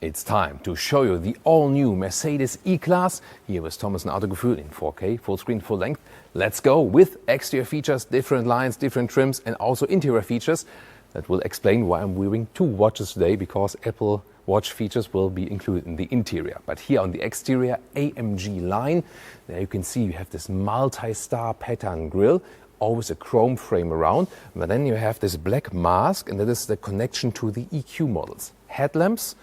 It's time to show you the all-new Mercedes E-Class. Here with Thomas Autogefühl in 4K, full screen, full length. Let's go with exterior features, different lines, different trims, and also interior features. That will explain why I'm wearing two watches today, because Apple Watch features will be included in the interior. But here on the exterior AMG line, there you can see you have this multi-star pattern grille, always a chrome frame around, but then you have this black mask, and that is the connection to the EQ models. Headlamps,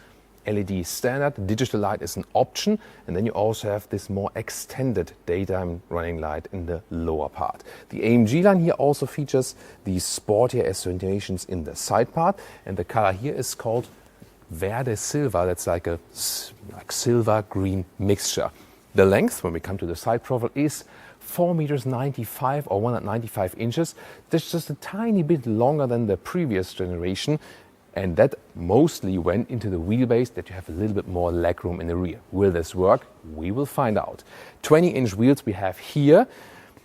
LED standard, digital light is an option, and then you also have this more extended daytime running light in the lower part. The AMG line here also features these sportier accentuations in the side part, and the color here is called Verde Silver. That's like a silver green mixture. The length, when we come to the side profile, is 4 meters 95 or 195 inches. That's just a tiny bit longer than the previous generation. And that mostly went into the wheelbase, that you have a little bit more legroom in the rear. Will this work? We will find out. 20-inch wheels we have here.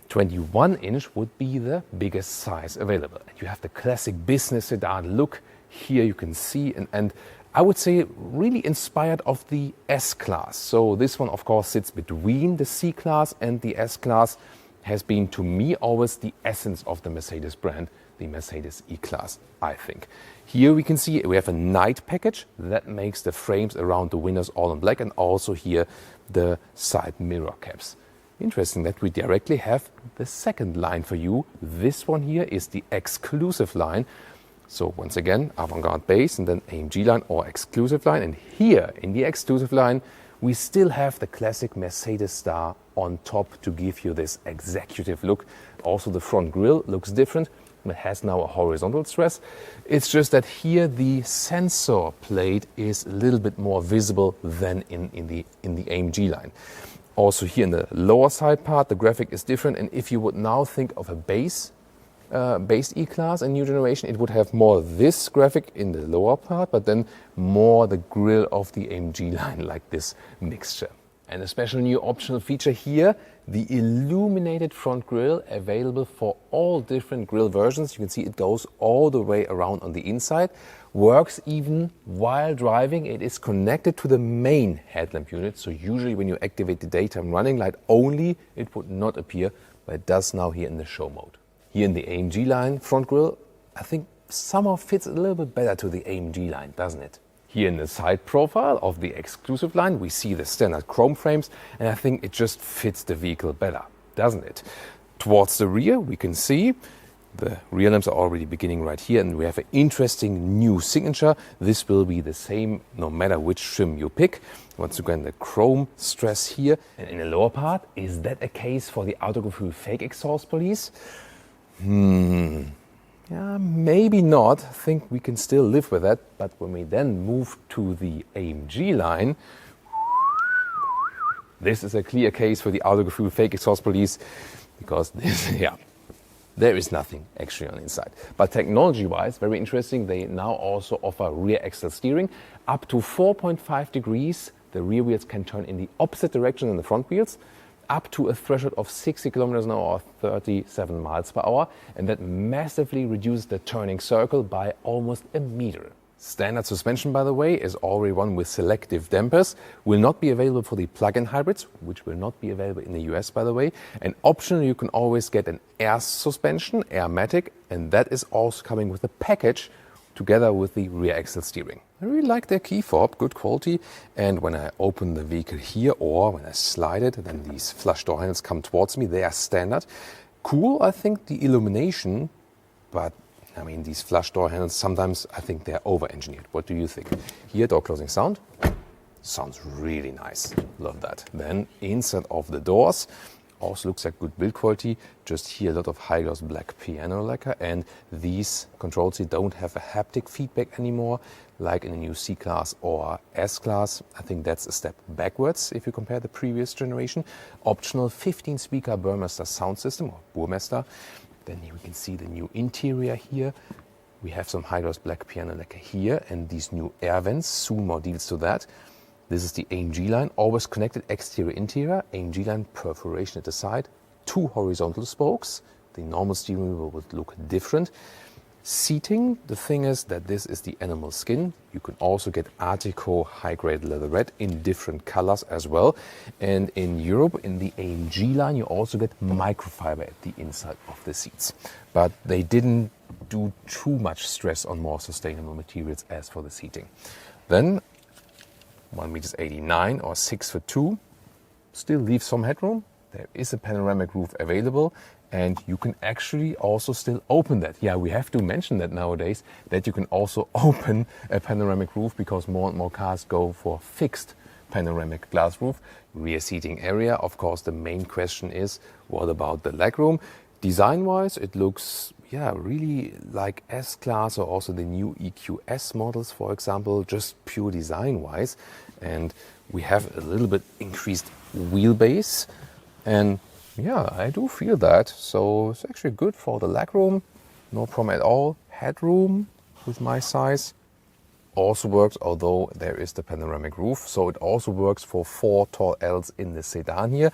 21-inch would be the biggest size available. And you have the classic business sedan look. Here you can see, and I would say really inspired of the S-Class. So this one, of course, sits between the C-Class and the S-Class. Has been, to me, always the essence of the Mercedes brand, the Mercedes E-Class, I think. Here we can see we have a night package that makes the frames around the windows all in black, and also here the side mirror caps. Interesting that we directly have the second line for you. This one here is the exclusive line. So once again, avant-garde base and then AMG line or exclusive line. And here in the exclusive line, we still have the classic Mercedes star on top to give you this executive look. Also the front grille looks different. It has now a horizontal stress. It's just that here the sensor plate is a little bit more visible than in the AMG line. Also here in the lower side part, the graphic is different. And if you would now think of a base E-Class, a new generation, it would have more this graphic in the lower part, but then more the grille of the AMG line, like this mixture. And a special new optional feature here, the illuminated front grille, available for all different grille versions. You can see it goes all the way around on the inside, works even while driving. It is connected to the main headlamp unit, so usually when you activate the daytime running light only, it would not appear, but it does now here in the show mode. Here in the AMG line front grille, I think somehow fits a little bit better to the AMG line, doesn't it? Here in the side profile of the exclusive line, we see the standard chrome frames, and I think it just fits the vehicle better, doesn't it? Towards the rear, we can see the rear lamps are already beginning right here, and we have an interesting new signature. This will be the same no matter which trim you pick. Once again, the chrome stress here. And in the lower part, is that a case for the Autogefühl fake exhaust police? Yeah, maybe not. I think we can still live with that. But when we then move to the AMG line, this is a clear case for the Autogefühl fake exhaust police, because this, there is nothing actually on the inside. But technology-wise, very interesting, they now also offer rear axle steering. Up to 4.5 degrees, the rear wheels can turn in the opposite direction than the front wheels, up to a threshold of 60 kilometers an hour or 37 miles per hour, and that massively reduces the turning circle by almost a meter. Standard suspension, by the way, is already one with selective dampers, will not be available for the plug-in hybrids, which will not be available in the US, by the way. And optionally, you can always get an air suspension, Airmatic, and that is also coming with a package together with the rear axle steering. I really like their key fob, good quality. And when I open the vehicle here, or when I slide it, then these flush door handles come towards me. They are standard. Cool, I think, the illumination, but I mean, these flush door handles, sometimes I think they're over-engineered. What do you think? Here, door closing sound. Sounds really nice. Love that. Then inside of the doors, also looks like good build quality. Just here a lot of high gloss black piano lacquer, and these controls here don't have a haptic feedback anymore, like in the new C-Class or S-Class. I think that's a step backwards if you compare the previous generation. Optional 15-speaker Burmester sound system, or Burmester. Then here we can see the new interior here. We have some high gloss black piano lacquer here, and these new air vents. Soon more deals to that. This is the AMG line, always connected exterior-interior. AMG line perforation at the side, two horizontal spokes. The normal steering wheel would look different. Seating, the thing is that this is the animal skin. You can also get Artico high-grade leatherette in different colors as well. And in Europe, in the AMG line, you also get microfiber at the inside of the seats. But they didn't do too much stress on more sustainable materials as for the seating. Then 1.89 m or 6'2", still leaves some headroom. There is a panoramic roof available, and you can actually also still open that. Yeah, we have to mention that nowadays, that you can also open a panoramic roof because more and more cars go for fixed panoramic glass roof. Rear seating area, of course, the main question is, what about the legroom? Design-wise, it looks, yeah, really like S-Class or also the new EQS models, for example, just pure design-wise. And we have a little bit increased wheelbase, and yeah, I do feel that. So it's actually good for the legroom, no problem at all. Headroom with my size also works, although there is the panoramic roof. So it also works for 4 tall Ls in the sedan here.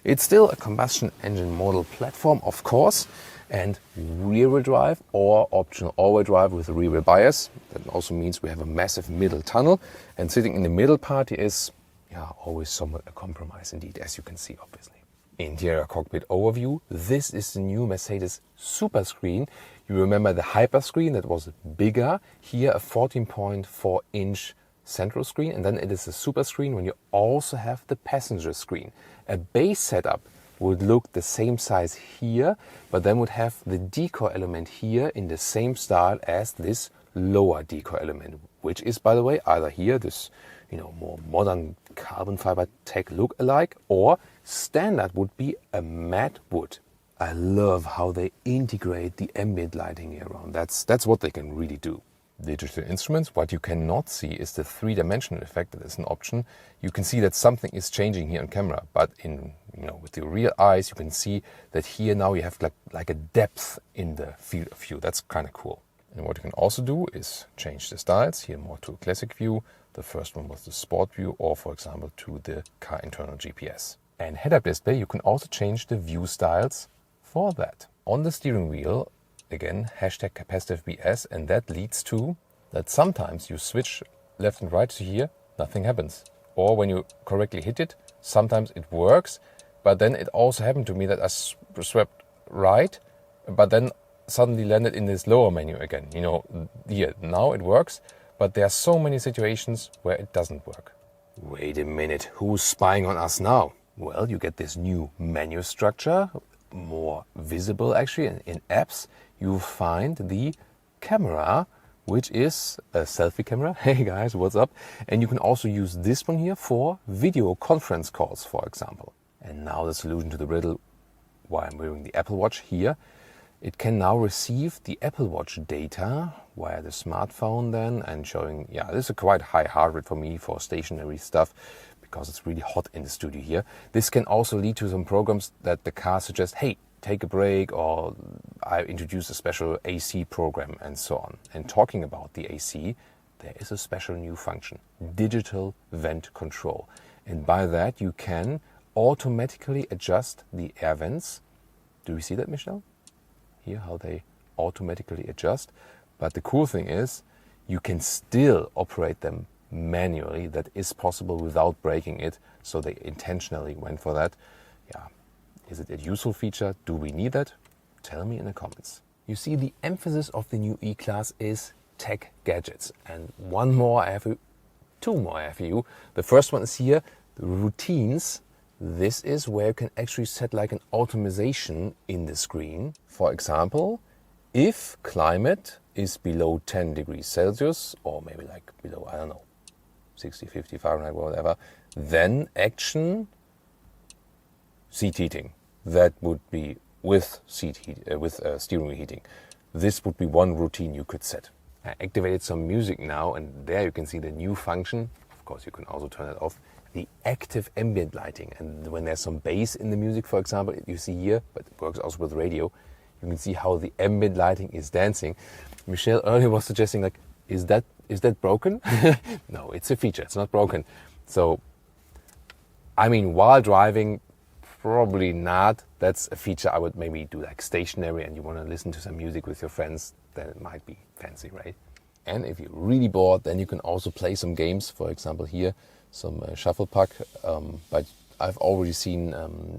It's still a combustion engine model platform, of course, and rear-wheel drive or optional all-wheel drive with a rear-wheel bias. That also means we have a massive middle tunnel, and sitting in the middle part is, yeah, always somewhat a compromise indeed, as you can see, obviously. Interior cockpit overview. This is the new Mercedes Super Screen. You remember the Hyper Screen that was bigger. Here a 14.4-inch central screen, and then it is a Super Screen when you also have the passenger screen. A base setup would look the same size here, but then would have the decor element here in the same style as this lower decor element, which is, by the way, either here this, you know, more modern carbon fiber tech look alike, or standard would be a matte wood. I love how they integrate the ambient lighting here around. That's what they can really do. Digital instruments. What you cannot see is the three-dimensional effect that is an option. You can see that something is changing here on camera, but in, you know, with your real eyes, you can see that here now you have like a depth in the field of view. That's kind of cool. And what you can also do is change the styles. Here more to a classic view. The first one was the sport view, or for example to the car internal GPS. And head-up display, you can also change the view styles for that. On the steering wheel, again, hashtag capacitive BS, and that leads to that sometimes you switch left and right to here, nothing happens. Or when you correctly hit it, sometimes it works, but then it also happened to me that I swept right, but then suddenly landed in this lower menu again. You know, here, now it works, but there are so many situations where it doesn't work. Wait a minute, who's spying on us now? Well, you get this new menu structure, more visible actually. In apps, you find the camera, which is a selfie camera. Hey guys, what's up? And you can also use this one here for video conference calls, for example. And now the solution to the riddle, why I'm wearing the Apple Watch here. It can now receive the Apple Watch data via the smartphone then, and showing, yeah, this is a quite high heart rate for me for stationary stuff because it's really hot in the studio here. This can also lead to some programs that the car suggests, hey, take a break, or I introduce a special AC program and so on. And talking about the AC, there is a special new function, digital vent control. And by that you can automatically adjust the air vents. Do you see that, Michelle? Here, how they automatically adjust. But the cool thing is, you can still operate them manually. That is possible without breaking it. So they intentionally went for that. Yeah. Is it a useful feature? Do we need that? Tell me in the comments. You see, the emphasis of the new E-Class is tech gadgets. And two more I have for you. The first one is here, the routines. This is where you can actually set like an automation in the screen. For example, if climate is below 10 degrees Celsius, or maybe like below, I don't know, 60, 50 Fahrenheit, whatever, then action seat heating. That would be with steering wheel heating. This would be one routine you could set. I activated some music now, and there you can see the new function. Of course, you can also turn it off. The active ambient lighting, and when there's some bass in the music, for example, you see here, but it works also with radio, you can see how the ambient lighting is dancing. Michelle earlier was suggesting, like, is that broken? No, it's a feature, it's not broken. So, I mean, while driving, probably not, that's a feature I would maybe do like stationary, and you want to listen to some music with your friends, then it might be fancy, right? And if you're really bored, then you can also play some games. For example, here, some shuffle puck, but I've already seen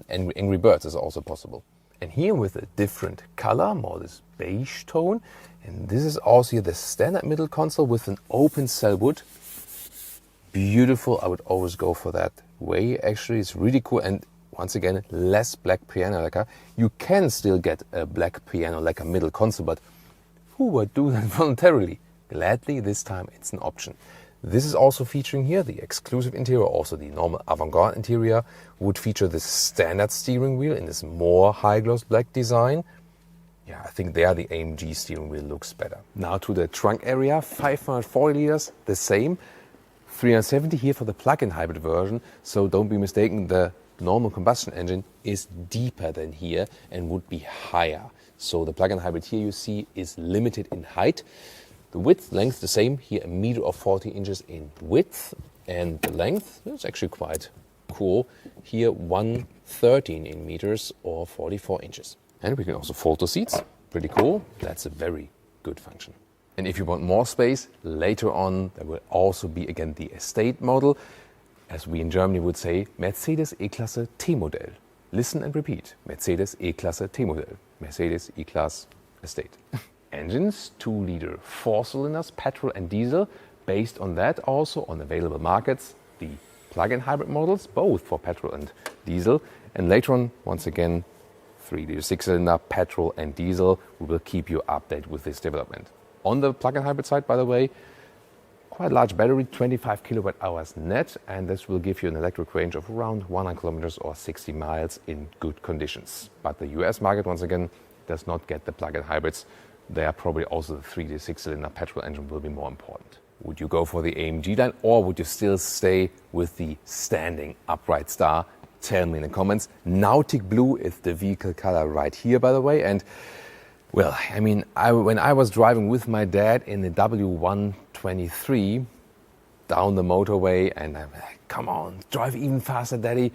Angry Birds is also possible. And here with a different color, more this beige tone. And this is also here the standard middle console with an open cell wood. Beautiful, I would always go for that way. Actually, it's really cool. And once again, less black piano lacquer. You can still get a black piano lacquer middle console, but who would do that voluntarily? Gladly, this time it's an option. This is also featuring here the exclusive interior, also the normal avant-garde interior would feature this standard steering wheel in this more high-gloss black design. Yeah, I think there the AMG steering wheel looks better. Now to the trunk area, 540 liters, the same. 370 here for the plug-in hybrid version, so don't be mistaken, the normal combustion engine is deeper than here and would be higher. So the plug-in hybrid here you see is limited in height. The width, length the same, here 1 meter or 40 inches in width, and the length is actually quite cool. Here 113 in meters or 44 inches. And we can also fold the seats, pretty cool. That's a very good function. And if you want more space, later on there will also be again the estate model. As we in Germany would say, Mercedes E-Klasse T-Modell. Listen and repeat, Mercedes E-Klasse T-Modell, Mercedes E-Class Estate. Engines, 2-liter 4-cylinders, petrol and diesel. Based on that, also on available markets, the plug-in hybrid models, both for petrol and diesel. And later on, once again, 3-liter 6-cylinder, petrol and diesel. We will keep you updated with this development. On the plug-in hybrid side, by the way, quite large battery, 25 kilowatt hours net, and this will give you an electric range of around 100 kilometers or 60 miles in good conditions. But the US market, once again, does not get the plug-in hybrids. There probably also the 3-liter 6-cylinder petrol engine will be more important. Would you go for the AMG line, or would you still stay with the standing upright star? Tell me in the comments. Nautic blue is the vehicle color right here, by the way. And well, I mean, when I was driving with my dad in the W123 down the motorway, and I'm like, come on, drive even faster, Daddy.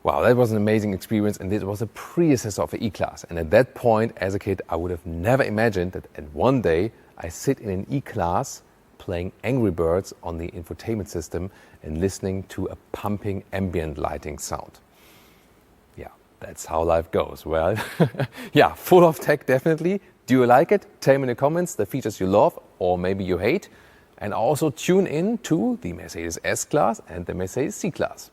Wow, that was an amazing experience, and this was a predecessor of the E-Class. And at that point, as a kid, I would have never imagined that one day I sit in an E-Class playing Angry Birds on the infotainment system and listening to a pumping ambient lighting sound. Yeah, that's how life goes. Well, yeah, full of tech, definitely. Do you like it? Tell me in the comments the features you love or maybe you hate. And also tune in to the Mercedes S-Class and the Mercedes C-Class.